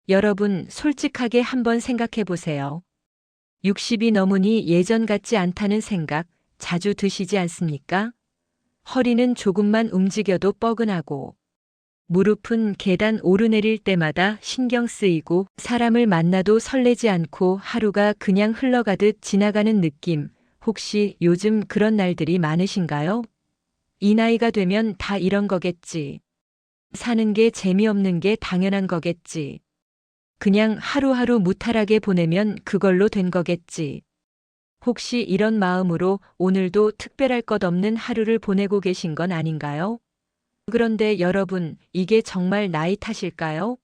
여러분, 솔직하게 한번 생각해 보세요. 60이 넘으니 예전 같지 않다는 생각 자주 드시지 않습니까? 허리는 조금만 움직여도 뻐근하고, 무릎은 계단 오르내릴 때마다 신경 쓰이고, 사람을 만나도 설레지 않고 하루가 그냥 흘러가듯 지나가는 느낌, 혹시 요즘 그런 날들이 많으신가요? 이 나이가 되면 다 이런 거겠지. 사는 게 재미없는 게 당연한 거겠지. 그냥 하루하루 무탈하게 보내면 그걸로 된 거겠지. 혹시 이런 마음으로 오늘도 특별할 것 없는 하루를 보내고 계신 건 아닌가요? 그런데 여러분, 이게 정말 나이 탓일까요?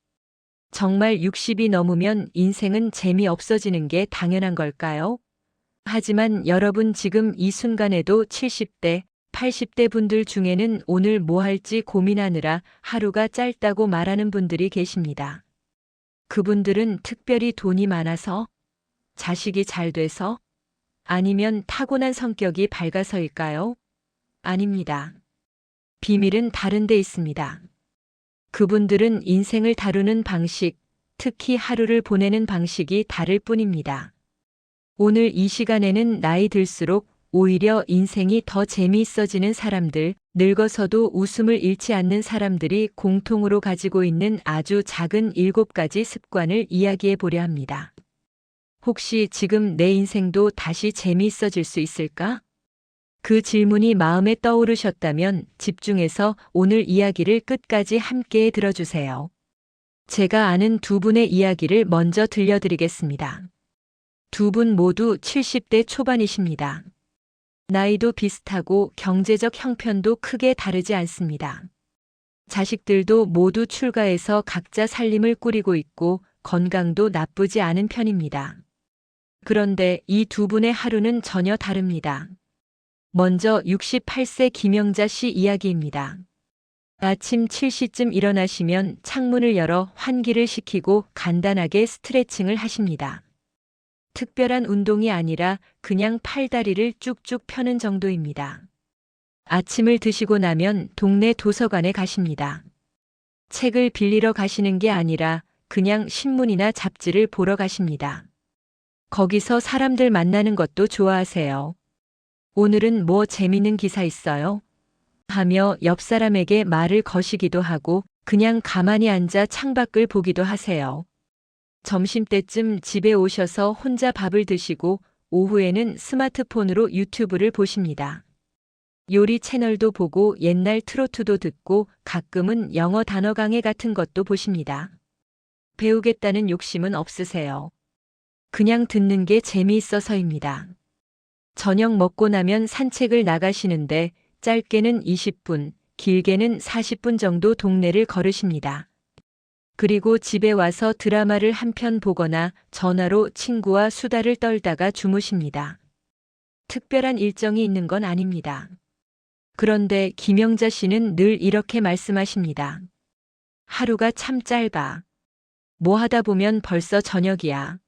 정말 60이 넘으면 인생은 재미없어지는 게 당연한 걸까요? 하지만 여러분 지금 이 순간에도 70대, 80대 분들 중에는 오늘 뭐 할지 고민하느라 하루가 짧다고 말하는 분들이 계십니다. 그분들은 특별히 돈이 많아서, 자식이 잘 돼서, 아니면 타고난 성격이 밝아서일까요? 아닙니다. 비밀은 다른 데 있습니다. 그분들은 인생을 다루는 방식, 특히 하루를 보내는 방식이 다를 뿐입니다. 오늘 이 시간에는 나이 들수록 오히려 인생이 더 재미있어지는 사람들, 늙어서도 웃음을 잃지 않는 사람들이 공통으로 가지고 있는 아주 작은 7가지 습관을 이야기해 보려 합니다. 혹시 지금 내 인생도 다시 재미있어질 수 있을까? 그 질문이 마음에 떠오르셨다면 집중해서 오늘 이야기를 끝까지 함께 들어주세요. 제가 아는 두 분의 이야기를 먼저 들려드리겠습니다. 두 분 모두 70대 초반이십니다. 나이도 비슷하고 경제적 형편도 크게 다르지 않습니다. 자식들도 모두 출가해서 각자 살림을 꾸리고 있고 건강도 나쁘지 않은 편입니다. 그런데 이 두 분의 하루는 전혀 다릅니다. 먼저 68세 김영자 씨 이야기입니다. 아침 7시쯤 일어나시면 창문을 열어 환기를 시키고 간단하게 스트레칭을 하십니다. 특별한 운동이 아니라 그냥 팔다리를 쭉쭉 펴는 정도입니다. 아침을 드시고 나면 동네 도서관에 가십니다. 책을 빌리러 가시는 게 아니라 그냥 신문이나 잡지를 보러 가십니다. 거기서 사람들 만나는 것도 좋아하세요. 오늘은 뭐 재미있는 기사 있어요? 하며 옆 사람에게 말을 거시기도 하고 그냥 가만히 앉아 창밖을 보기도 하세요. 점심때쯤 집에 오셔서 혼자 밥을 드시고 오후에는 스마트폰으로 유튜브를 보십니다. 요리 채널도 보고 옛날 트로트도 듣고 가끔은 영어 단어 강의 같은 것도 보십니다. 배우겠다는 욕심은 없으세요. 그냥 듣는 게 재미있어서입니다. 저녁 먹고 나면 산책을 나가시는데 짧게는 20분, 길게는 40분 정도 동네를 걸으십니다. 그리고 집에 와서 드라마를 한 편 보거나 전화로 친구와 수다를 떨다가 주무십니다. 특별한 일정이 있는 건 아닙니다. 그런데 김영자 씨는 늘 이렇게 말씀하십니다. 하루가 참 짧아. 뭐 하다 보면 벌써 저녁이야.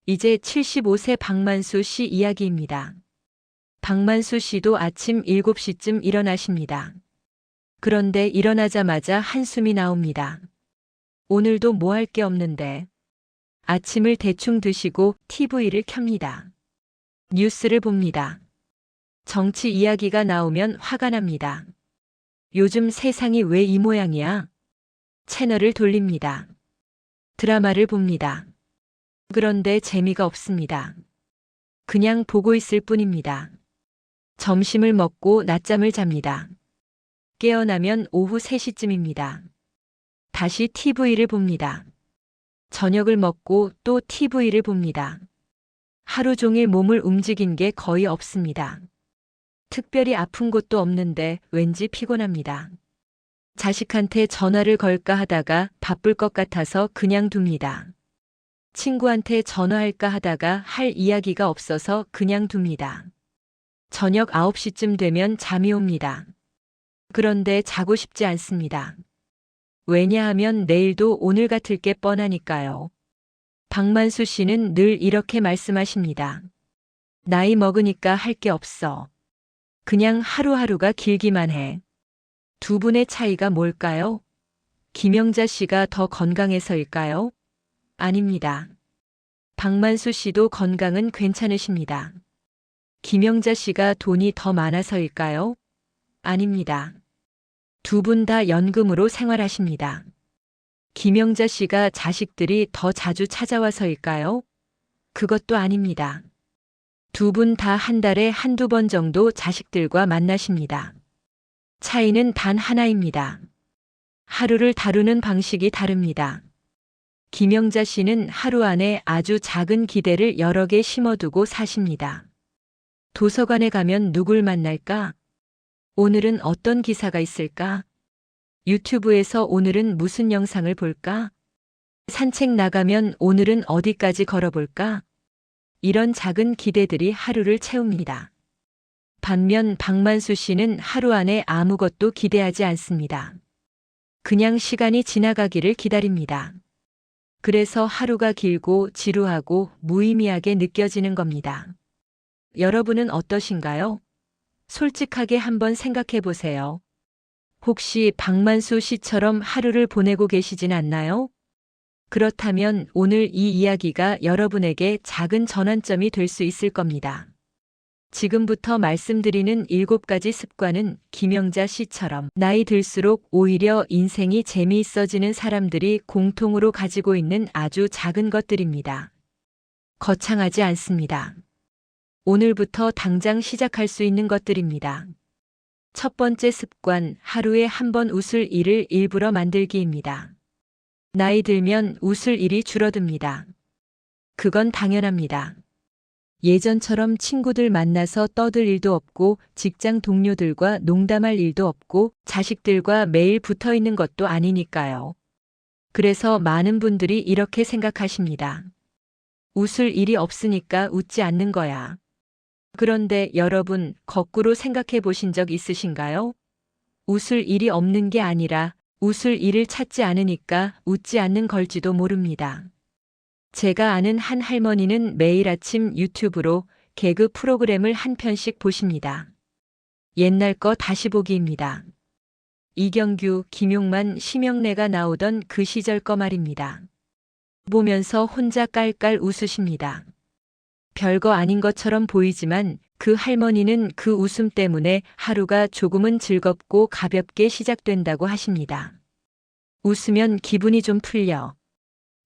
이제 75세 박만수 씨 이야기입니다. 박만수 씨도 아침 7시쯤 일어나십니다. 그런데 일어나자마자 한숨이 나옵니다. 오늘도 뭐 할 게 없는데. 아침을 대충 드시고 TV를 켭니다. 뉴스를 봅니다. 정치 이야기가 나오면 화가 납니다. 요즘 세상이 왜 이 모양이야? 채널을 돌립니다. 드라마를 봅니다. 그런데 재미가 없습니다. 그냥 보고 있을 뿐입니다. 점심을 먹고 낮잠을 잡니다. 깨어나면 오후 3시쯤입니다. 다시 TV를 봅니다. 저녁을 먹고 또 TV를 봅니다. 하루 종일 몸을 움직인 게 거의 없습니다. 특별히 아픈 곳도 없는데 왠지 피곤합니다. 자식한테 전화를 걸까 하다가 바쁠 것 같아서 그냥 둡니다. 친구한테 전화할까 하다가 할 이야기가 없어서 그냥 둡니다. 저녁 9시쯤 되면 잠이 옵니다. 그런데 자고 싶지 않습니다. 왜냐하면 내일도 오늘 같을 게 뻔하니까요. 박만수 씨는 늘 이렇게 말씀하십니다. 나이 먹으니까 할 게 없어. 그냥 하루하루가 길기만 해. 두 분의 차이가 뭘까요? 김영자 씨가 더 건강해서일까요? 아닙니다. 박만수 씨도 건강은 괜찮으십니다. 김영자 씨가 돈이 더 많아서일까요? 아닙니다. 두 분 다 연금으로 생활하십니다. 김영자 씨가 자식들이 더 자주 찾아와서일까요? 그것도 아닙니다. 두 분 다 한 달에 한두 번 정도 자식들과 만나십니다. 차이는 단 하나입니다. 하루를 다루는 방식이 다릅니다. 김영자 씨는 하루 안에 아주 작은 기대를 여러 개 심어두고 사십니다. 도서관에 가면 누굴 만날까? 오늘은 어떤 기사가 있을까? 유튜브에서 오늘은 무슨 영상을 볼까? 산책 나가면 오늘은 어디까지 걸어볼까? 이런 작은 기대들이 하루를 채웁니다. 반면 박만수 씨는 하루 안에 아무것도 기대하지 않습니다. 그냥 시간이 지나가기를 기다립니다. 그래서 하루가 길고 지루하고 무의미하게 느껴지는 겁니다. 여러분은 어떠신가요? 솔직하게 한번 생각해 보세요. 혹시 박만수 씨처럼 하루를 보내고 계시진 않나요? 그렇다면 오늘 이 이야기가 여러분에게 작은 전환점이 될 수 있을 겁니다. 지금부터 말씀드리는 7가지 습관은 김영자 씨처럼 나이 들수록 오히려 인생이 재미있어지는 사람들이 공통으로 가지고 있는 아주 작은 것들입니다. 거창하지 않습니다. 오늘부터 당장 시작할 수 있는 것들입니다. 첫 번째 습관, 하루에 한 번 웃을 일을 일부러 만들기입니다. 나이 들면 웃을 일이 줄어듭니다. 그건 당연합니다. 예전처럼 친구들 만나서 떠들 일도 없고 직장 동료들과 농담할 일도 없고 자식들과 매일 붙어 있는 것도 아니니까요. 그래서 많은 분들이 이렇게 생각하십니다. 웃을 일이 없으니까 웃지 않는 거야. 그런데 여러분, 거꾸로 생각해 보신 적 있으신가요? 웃을 일이 없는 게 아니라 웃을 일을 찾지 않으니까 웃지 않는 걸지도 모릅니다. 제가 아는 한 할머니는 매일 아침 유튜브로 개그 프로그램을 한 편씩 보십니다. 옛날 거 다시 보기입니다. 이경규, 김용만, 심영래가 나오던 그 시절 거 말입니다. 보면서 혼자 깔깔 웃으십니다. 별거 아닌 것처럼 보이지만 그 할머니는 그 웃음 때문에 하루가 조금은 즐겁고 가볍게 시작된다고 하십니다. 웃으면 기분이 좀 풀려.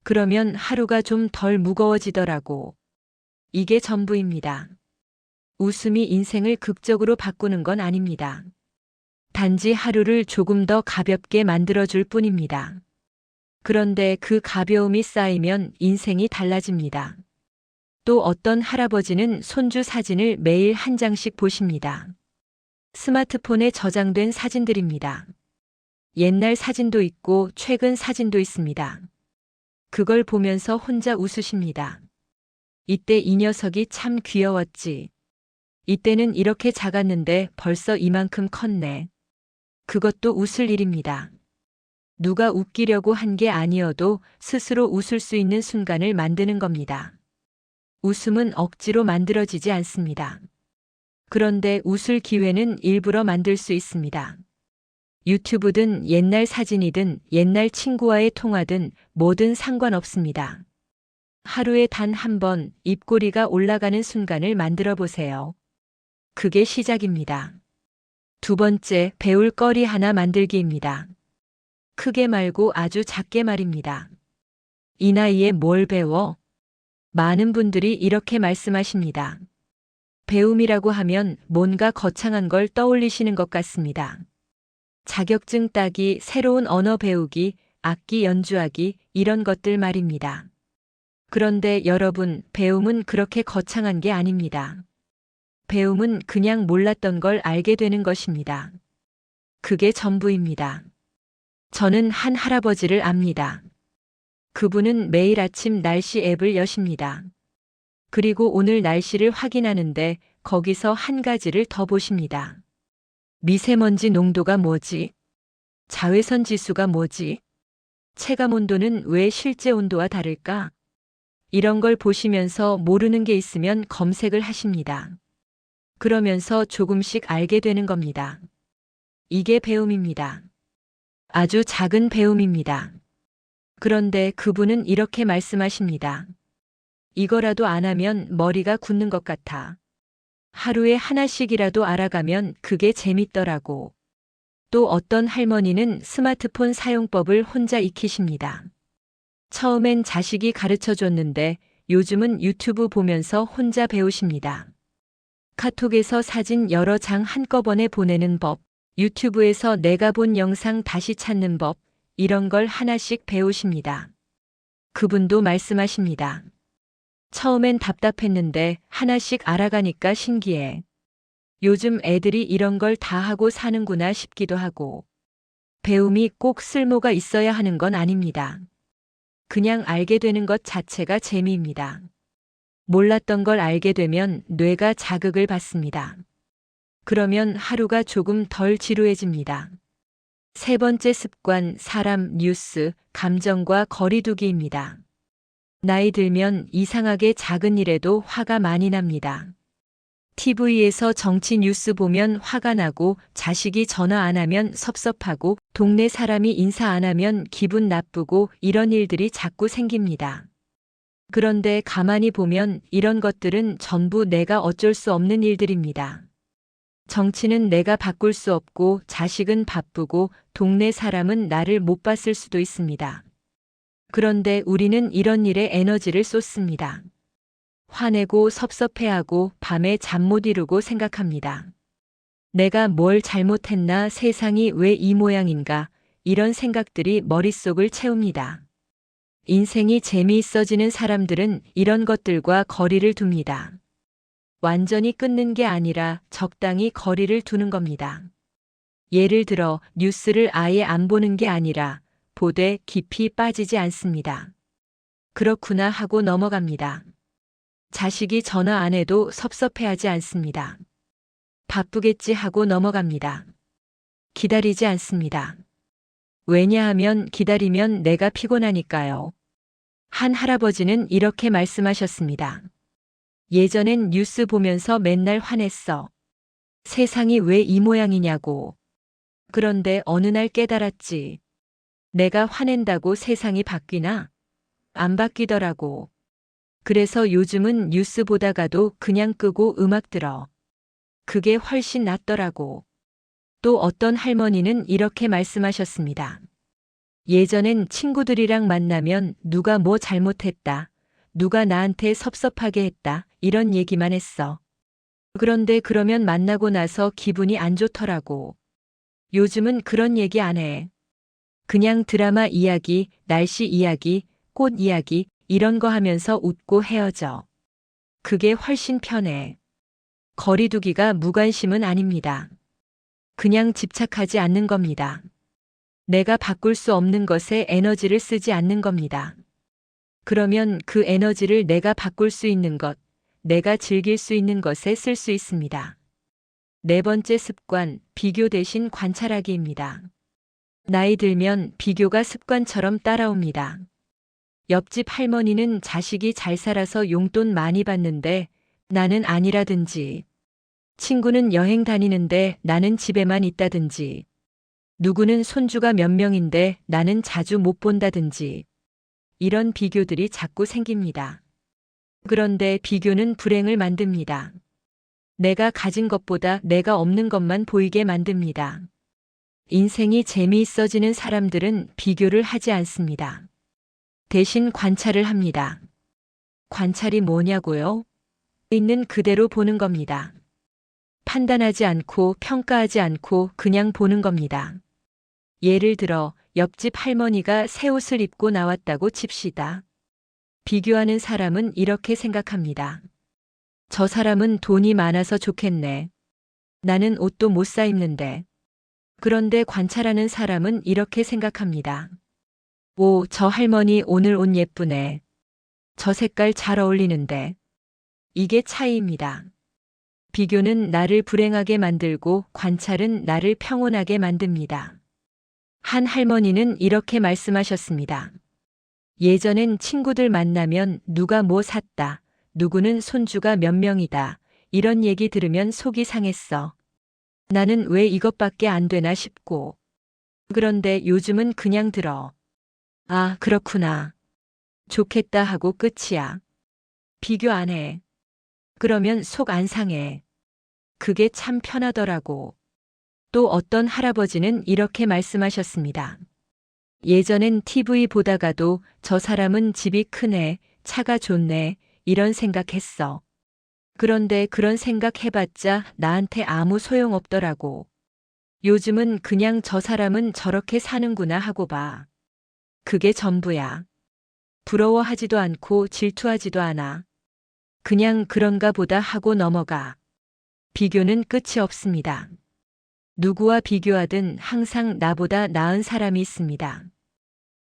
그러면 하루가 좀 덜 무거워지더라고. 이게 전부입니다. 웃음이 인생을 극적으로 바꾸는 건 아닙니다. 단지 하루를 조금 더 가볍게 만들어줄 뿐입니다. 그런데 그 가벼움이 쌓이면 인생이 달라집니다. 또 어떤 할아버지는 손주 사진을 매일 한 장씩 보십니다. 스마트폰에 저장된 사진들입니다. 옛날 사진도 있고 최근 사진도 있습니다. 그걸 보면서 혼자 웃으십니다. 이때 이 녀석이 참 귀여웠지. 이때는 이렇게 작았는데 벌써 이만큼 컸네. 그것도 웃을 일입니다. 누가 웃기려고 한 게 아니어도 스스로 웃을 수 있는 순간을 만드는 겁니다. 웃음은 억지로 만들어지지 않습니다. 그런데 웃을 기회는 일부러 만들 수 있습니다. 유튜브든 옛날 사진이든 옛날 친구와의 통화든 뭐든 상관없습니다. 하루에 단 한 번 입꼬리가 올라가는 순간을 만들어 보세요. 그게 시작입니다. 두 번째, 배울 거리 하나 만들기입니다. 크게 말고 아주 작게 말입니다. 이 나이에 뭘 배워? 많은 분들이 이렇게 말씀하십니다. 배움이라고 하면 뭔가 거창한 걸 떠올리시는 것 같습니다. 자격증 따기, 새로운 언어 배우기, 악기 연주하기, 이런 것들 말입니다. 그런데 여러분, 배움은 그렇게 거창한 게 아닙니다. 배움은 그냥 몰랐던 걸 알게 되는 것입니다. 그게 전부입니다. 저는 한 할아버지를 압니다. 그분은 매일 아침 날씨 앱을 여십니다. 그리고 오늘 날씨를 확인하는데 거기서 한 가지를 더 보십니다. 미세먼지 농도가 뭐지? 자외선 지수가 뭐지? 체감 온도는 왜 실제 온도와 다를까? 이런 걸 보시면서 모르는 게 있으면 검색을 하십니다. 그러면서 조금씩 알게 되는 겁니다. 이게 배움입니다. 아주 작은 배움입니다. 그런데 그분은 이렇게 말씀하십니다. 이거라도 안 하면 머리가 굳는 것 같아. 하루에 하나씩이라도 알아가면 그게 재밌더라고. 또 어떤 할머니는 스마트폰 사용법을 혼자 익히십니다. 처음엔 자식이 가르쳐 줬는데 요즘은 유튜브 보면서 혼자 배우십니다. 카톡에서 사진 여러 장 한꺼번에 보내는 법, 유튜브에서 내가 본 영상 다시 찾는 법, 이런 걸 하나씩 배우십니다. 그분도 말씀하십니다. 처음엔 답답했는데 하나씩 알아가니까 신기해. 요즘 애들이 이런 걸 다 하고 사는구나 싶기도 하고. 배움이 꼭 쓸모가 있어야 하는 건 아닙니다. 그냥 알게 되는 것 자체가 재미입니다. 몰랐던 걸 알게 되면 뇌가 자극을 받습니다. 그러면 하루가 조금 덜 지루해집니다. 세 번째 습관, 사람, 뉴스, 감정과 거리두기입니다. 나이 들면 이상하게 작은 일에도 화가 많이 납니다. TV에서 정치 뉴스 보면 화가 나고, 자식이 전화 안 하면 섭섭하고, 동네 사람이 인사 안 하면 기분 나쁘고, 이런 일들이 자꾸 생깁니다. 그런데 가만히 보면 이런 것들은 전부 내가 어쩔 수 없는 일들입니다. 정치는 내가 바꿀 수 없고, 자식은 바쁘고, 동네 사람은 나를 못 봤을 수도 있습니다. 그런데 우리는 이런 일에 에너지를 쏟습니다. 화내고 섭섭해하고 밤에 잠 못 이루고 생각합니다. 내가 뭘 잘못했나, 세상이 왜 이 모양인가, 이런 생각들이 머릿속을 채웁니다. 인생이 재미있어지는 사람들은 이런 것들과 거리를 둡니다. 완전히 끊는 게 아니라 적당히 거리를 두는 겁니다. 예를 들어 뉴스를 아예 안 보는 게 아니라 보되 깊이 빠지지 않습니다. 그렇구나 하고 넘어갑니다. 자식이 전화 안 해도 섭섭해하지 않습니다. 바쁘겠지 하고 넘어갑니다. 기다리지 않습니다. 왜냐하면 기다리면 내가 피곤하니까요. 한 할아버지는 이렇게 말씀하셨습니다. 예전엔 뉴스 보면서 맨날 화냈어. 세상이 왜 이 모양이냐고. 그런데 어느 날 깨달았지. 내가 화낸다고 세상이 바뀌나? 안 바뀌더라고. 그래서 요즘은 뉴스 보다가도 그냥 끄고 음악 들어. 그게 훨씬 낫더라고. 또 어떤 할머니는 이렇게 말씀하셨습니다. 예전엔 친구들이랑 만나면 누가 뭐 잘못했다, 누가 나한테 섭섭하게 했다, 이런 얘기만 했어. 그런데 그러면 만나고 나서 기분이 안 좋더라고. 요즘은 그런 얘기 안 해. 그냥 드라마 이야기, 날씨 이야기, 꽃 이야기, 이런 거 하면서 웃고 헤어져. 그게 훨씬 편해. 거리두기가 무관심은 아닙니다. 그냥 집착하지 않는 겁니다. 내가 바꿀 수 없는 것에 에너지를 쓰지 않는 겁니다. 그러면 그 에너지를 내가 바꿀 수 있는 것, 내가 즐길 수 있는 것에 쓸 수 있습니다. 네 번째 습관, 비교 대신 관찰하기입니다. 나이 들면 비교가 습관처럼 따라옵니다. 옆집 할머니는 자식이 잘 살아서 용돈 많이 받는데 나는 아니라든지, 친구는 여행 다니는데 나는 집에만 있다든지, 누구는 손주가 몇 명인데 나는 자주 못 본다든지, 이런 비교들이 자꾸 생깁니다. 그런데 비교는 불행을 만듭니다. 내가 가진 것보다 내가 없는 것만 보이게 만듭니다. 인생이 재미있어지는 사람들은 비교를 하지 않습니다. 대신 관찰을 합니다. 관찰이 뭐냐고요? 있는 그대로 보는 겁니다. 판단하지 않고 평가하지 않고 그냥 보는 겁니다. 예를 들어 옆집 할머니가 새 옷을 입고 나왔다고 칩시다. 비교하는 사람은 이렇게 생각합니다. 저 사람은 돈이 많아서 좋겠네. 나는 옷도 못 사 입는데. 그런데 관찰하는 사람은 이렇게 생각합니다. 오, 저 할머니 오늘 옷 예쁘네. 저 색깔 잘 어울리는데. 이게 차이입니다. 비교는 나를 불행하게 만들고 관찰은 나를 평온하게 만듭니다. 한 할머니는 이렇게 말씀하셨습니다. 예전엔 친구들 만나면 누가 뭐 샀다, 누구는 손주가 몇 명이다, 이런 얘기 들으면 속이 상했어. 나는 왜 이것밖에 안 되나 싶고. 그런데 요즘은 그냥 들어. 아, 그렇구나. 좋겠다 하고 끝이야. 비교 안 해. 그러면 속 안 상해. 그게 참 편하더라고. 또 어떤 할아버지는 이렇게 말씀하셨습니다. 예전엔 TV 보다가도 저 사람은 집이 크네, 차가 좋네, 이런 생각했어. 그런데 그런 생각 해봤자 나한테 아무 소용 없더라고. 요즘은 그냥 저 사람은 저렇게 사는구나 하고 봐. 그게 전부야. 부러워하지도 않고 질투하지도 않아. 그냥 그런가 보다 하고 넘어가. 비교는 끝이 없습니다. 누구와 비교하든 항상 나보다 나은 사람이 있습니다.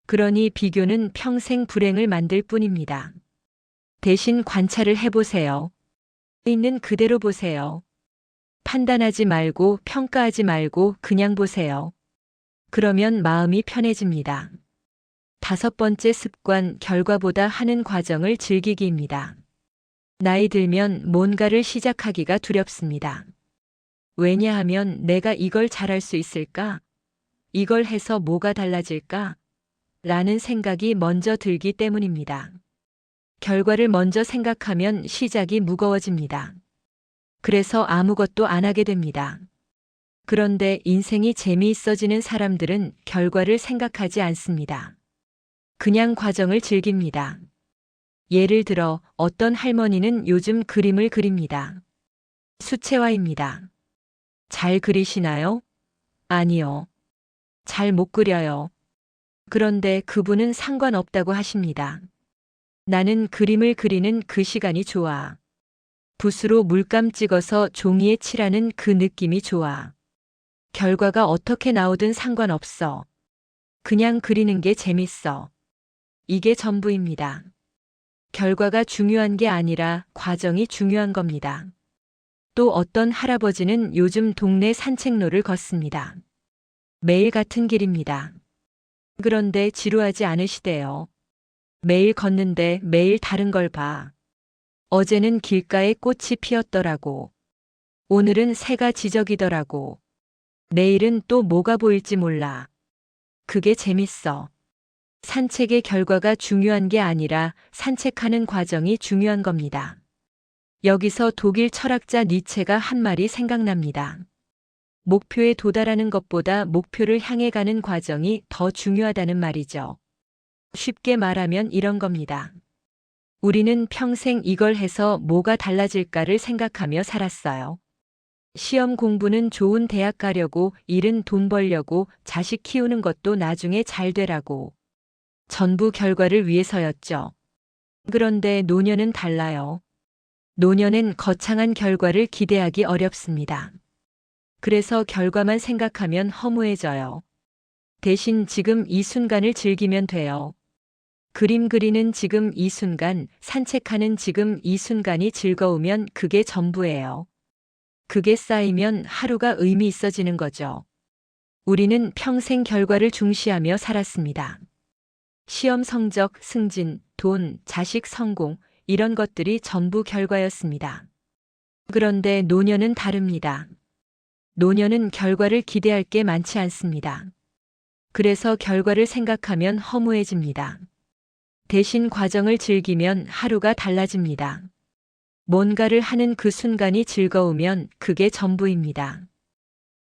그러니 비교는 평생 불행을 만들 뿐입니다. 대신 관찰을 해보세요. 있는 그대로 보세요. 판단하지 말고 평가하지 말고 그냥 보세요. 그러면 마음이 편해집니다. 5번째 습관, 결과보다 하는 과정을 즐기기입니다. 나이 들면 뭔가를 시작하기가 두렵습니다. 왜냐하면 내가 이걸 잘할 수 있을까? 이걸 해서 뭐가 달라질까? 라는 생각이 먼저 들기 때문입니다. 결과를 먼저 생각하면 시작이 무거워집니다. 그래서 아무것도 안 하게 됩니다. 그런데 인생이 재미있어지는 사람들은 결과를 생각하지 않습니다. 그냥 과정을 즐깁니다. 예를 들어 어떤 할머니는 요즘 그림을 그립니다. 수채화입니다. 잘 그리시나요? 아니요. 잘 못 그려요. 그런데 그분은 상관없다고 하십니다. 나는 그림을 그리는 그 시간이 좋아. 붓으로 물감 찍어서 종이에 칠하는 그 느낌이 좋아. 결과가 어떻게 나오든 상관없어. 그냥 그리는 게 재밌어. 이게 전부입니다. 결과가 중요한 게 아니라 과정이 중요한 겁니다. 또 어떤 할아버지는 요즘 동네 산책로를 걷습니다. 매일 같은 길입니다. 그런데 지루하지 않으시대요. 매일 걷는데 매일 다른 걸 봐. 어제는 길가에 꽃이 피었더라고. 오늘은 새가 지저귀더라고. 내일은 또 뭐가 보일지 몰라. 그게 재밌어. 산책의 결과가 중요한 게 아니라 산책하는 과정이 중요한 겁니다. 여기서 독일 철학자 니체가 한 말이 생각납니다. 목표에 도달하는 것보다 목표를 향해 가는 과정이 더 중요하다는 말이죠. 쉽게 말하면 이런 겁니다. 우리는 평생 이걸 해서 뭐가 달라질까를 생각하며 살았어요. 시험 공부는 좋은 대학 가려고, 일은 돈 벌려고, 자식 키우는 것도 나중에 잘 되라고. 전부 결과를 위해서였죠. 그런데 노년은 달라요. 노년엔 거창한 결과를 기대하기 어렵습니다. 그래서 결과만 생각하면 허무해져요. 대신 지금 이 순간을 즐기면 돼요. 그림 그리는 지금 이 순간, 산책하는 지금 이 순간이 즐거우면 그게 전부예요. 그게 쌓이면 하루가 의미 있어지는 거죠. 우리는 평생 결과를 중시하며 살았습니다. 시험 성적, 승진, 돈, 자식 성공, 이런 것들이 전부 결과였습니다. 그런데 노년은 다릅니다. 노년은 결과를 기대할 게 많지 않습니다. 그래서 결과를 생각하면 허무해집니다. 대신 과정을 즐기면 하루가 달라집니다. 뭔가를 하는 그 순간이 즐거우면 그게 전부입니다.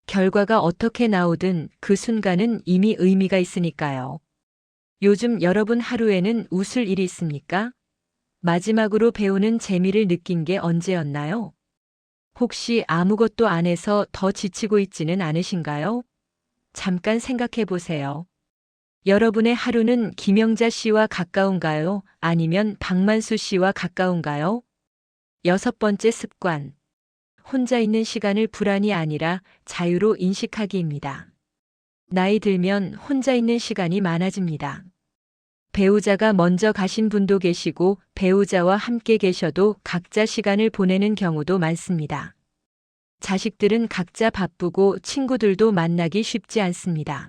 결과가 어떻게 나오든 그 순간은 이미 의미가 있으니까요. 요즘 여러분 하루에는 웃을 일이 있습니까? 마지막으로 배우는 재미를 느낀 게 언제였나요? 혹시 아무것도 안 해서 더 지치고 있지는 않으신가요? 잠깐 생각해 보세요. 여러분의 하루는 김영자 씨와 가까운가요? 아니면 박만수 씨와 가까운가요? 6번째 습관. 혼자 있는 시간을 불안이 아니라 자유로 인식하기입니다. 나이 들면 혼자 있는 시간이 많아집니다. 배우자가 먼저 가신 분도 계시고 배우자와 함께 계셔도 각자 시간을 보내는 경우도 많습니다. 자식들은 각자 바쁘고 친구들도 만나기 쉽지 않습니다.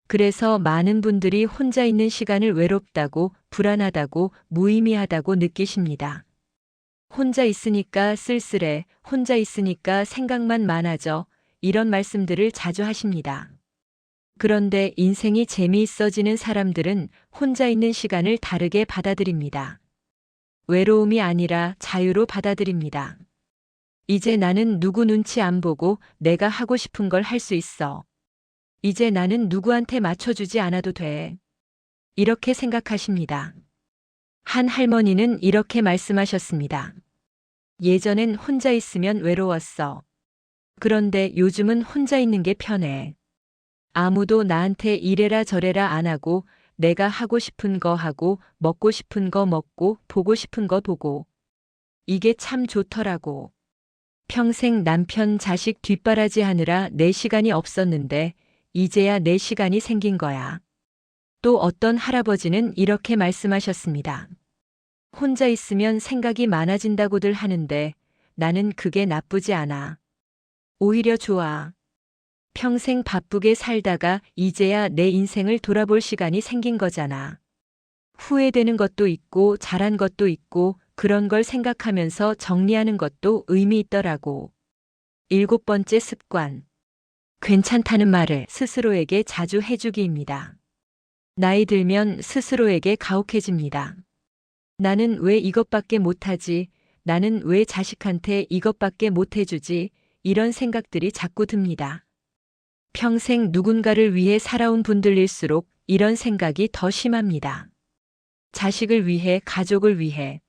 그래서 많은 분들이 혼자 있는 시간을 외롭다고, 불안하다고, 무의미하다고 느끼십니다. 혼자 있으니까 쓸쓸해, 혼자 있으니까 생각만 많아져, 이런 말씀들을 자주 하십니다. 그런데 인생이 재미있어지는 사람들은 혼자 있는 시간을 다르게 받아들입니다. 외로움이 아니라 자유로 받아들입니다. 이제 나는 누구 눈치 안 보고 내가 하고 싶은 걸 할 수 있어. 이제 나는 누구한테 맞춰주지 않아도 돼. 이렇게 생각하십니다. 한 할머니는 이렇게 말씀하셨습니다. 예전엔 혼자 있으면 외로웠어. 그런데 요즘은 혼자 있는 게 편해. 아무도 나한테 이래라 저래라 안 하고 내가 하고 싶은 거 하고 먹고 싶은 거 먹고 보고 싶은 거 보고. 이게 참 좋더라고. 평생 남편 자식 뒷바라지 하느라 내 시간이 없었는데 이제야 내 시간이 생긴 거야. 또 어떤 할아버지는 이렇게 말씀하셨습니다. 혼자 있으면 생각이 많아진다고들 하는데 나는 그게 나쁘지 않아. 오히려 좋아. 평생 바쁘게 살다가 이제야 내 인생을 돌아볼 시간이 생긴 거잖아. 후회되는 것도 있고 잘한 것도 있고 그런 걸 생각하면서 정리하는 것도 의미 있더라고. 7번째 습관. 괜찮다는 말을 스스로에게 자주 해주기입니다. 나이 들면 스스로에게 가혹해집니다. 나는 왜 이것밖에 못하지? 나는 왜 자식한테 이것밖에 못해주지? 이런 생각들이 자꾸 듭니다. 평생 누군가를 위해 살아온 분들일수록 이런 생각이 더 심합니다. 자식을 위해, 가족을 위해,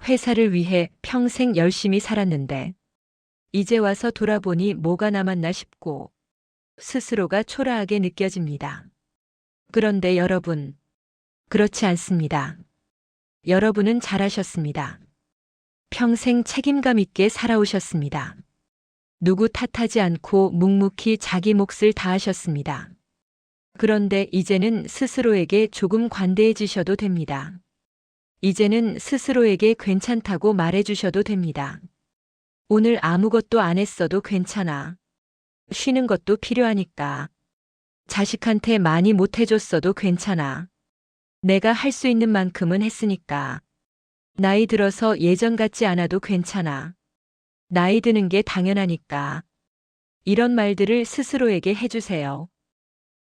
회사를 위해 평생 열심히 살았는데 이제 와서 돌아보니 뭐가 남았나 싶고 스스로가 초라하게 느껴집니다. 그런데 여러분, 그렇지 않습니다. 여러분은 잘하셨습니다. 평생 책임감 있게 살아오셨습니다. 누구 탓하지 않고 묵묵히 자기 몫을 다하셨습니다. 그런데 이제는 스스로에게 조금 관대해지셔도 됩니다. 이제는 스스로에게 괜찮다고 말해주셔도 됩니다. 오늘 아무것도 안 했어도 괜찮아. 쉬는 것도 필요하니까. 자식한테 많이 못해줬어도 괜찮아. 내가 할 수 있는 만큼은 했으니까. 나이 들어서 예전 같지 않아도 괜찮아. 나이 드는 게 당연하니까. 이런 말들을 스스로에게 해주세요.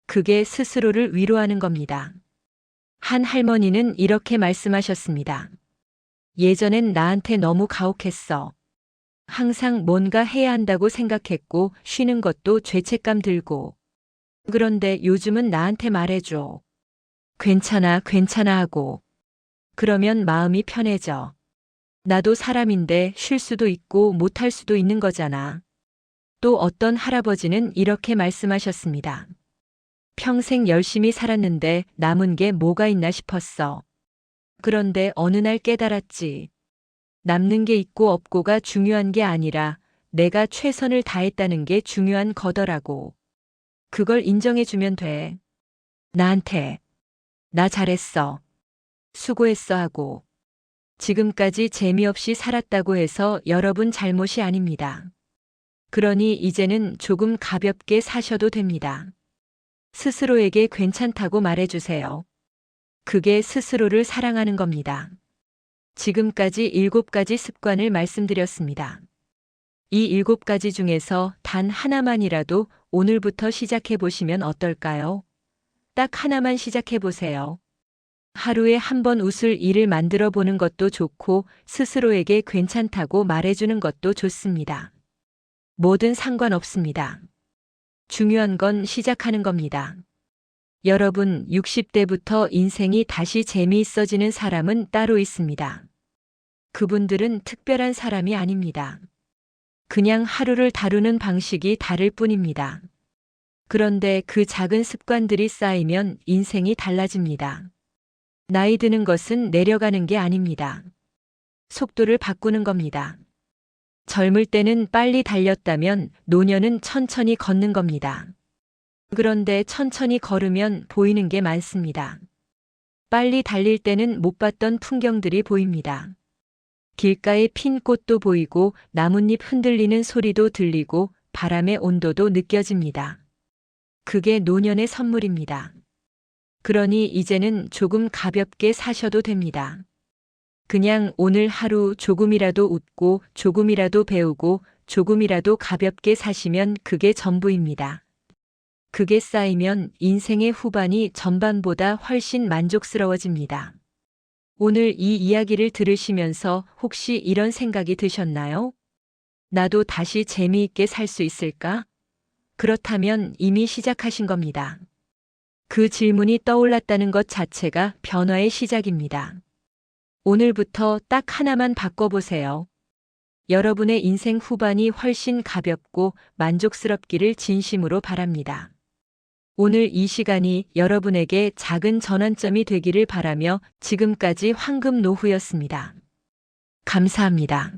그게 스스로를 위로하는 겁니다. 한 할머니는 이렇게 말씀하셨습니다. 예전엔 나한테 너무 가혹했어. 항상 뭔가 해야 한다고 생각했고 쉬는 것도 죄책감 들고. 그런데 요즘은 나한테 말해줘. 괜찮아, 괜찮아 하고. 그러면 마음이 편해져. 나도 사람인데 쉴 수도 있고 못할 수도 있는 거잖아. 또 어떤 할아버지는 이렇게 말씀하셨습니다. 평생 열심히 살았는데 남은 게 뭐가 있나 싶었어. 그런데 어느 날 깨달았지. 남는 게 있고 없고가 중요한 게 아니라 내가 최선을 다했다는 게 중요한 거더라고. 그걸 인정해주면 돼. 나한테. 나 잘했어. 수고했어 하고. 지금까지 재미없이 살았다고 해서 여러분 잘못이 아닙니다. 그러니 이제는 조금 가볍게 사셔도 됩니다. 스스로에게 괜찮다고 말해주세요. 그게 스스로를 사랑하는 겁니다. 지금까지 7가지 습관을 말씀드렸습니다. 이 7가지 중에서 단 하나만이라도 오늘부터 시작해 보시면 어떨까요? 딱 하나만 시작해 보세요. 하루에 한 번 웃을 일을 만들어 보는 것도 좋고 스스로에게 괜찮다고 말해주는 것도 좋습니다. 뭐든 상관없습니다. 중요한 건 시작하는 겁니다. 여러분, 60대부터 인생이 다시 재미있어지는 사람은 따로 있습니다. 그분들은 특별한 사람이 아닙니다. 그냥 하루를 다루는 방식이 다를 뿐입니다. 그런데 그 작은 습관들이 쌓이면 인생이 달라집니다. 나이 드는 것은 내려가는 게 아닙니다. 속도를 바꾸는 겁니다. 젊을 때는 빨리 달렸다면 노년은 천천히 걷는 겁니다. 그런데 천천히 걸으면 보이는 게 많습니다. 빨리 달릴 때는 못 봤던 풍경들이 보입니다. 길가에 핀 꽃도 보이고 나뭇잎 흔들리는 소리도 들리고 바람의 온도도 느껴집니다. 그게 노년의 선물입니다. 그러니 이제는 조금 가볍게 사셔도 됩니다. 그냥 오늘 하루 조금이라도 웃고 조금이라도 배우고 조금이라도 가볍게 사시면 그게 전부입니다. 그게 쌓이면 인생의 후반이 전반보다 훨씬 만족스러워집니다. 오늘 이 이야기를 들으시면서 혹시 이런 생각이 드셨나요? 나도 다시 재미있게 살 수 있을까? 그렇다면 이미 시작하신 겁니다. 그 질문이 떠올랐다는 것 자체가 변화의 시작입니다. 오늘부터 딱 하나만 바꿔보세요. 여러분의 인생 후반이 훨씬 가볍고 만족스럽기를 진심으로 바랍니다. 오늘 이 시간이 여러분에게 작은 전환점이 되기를 바라며 지금까지 황금 노후였습니다. 감사합니다.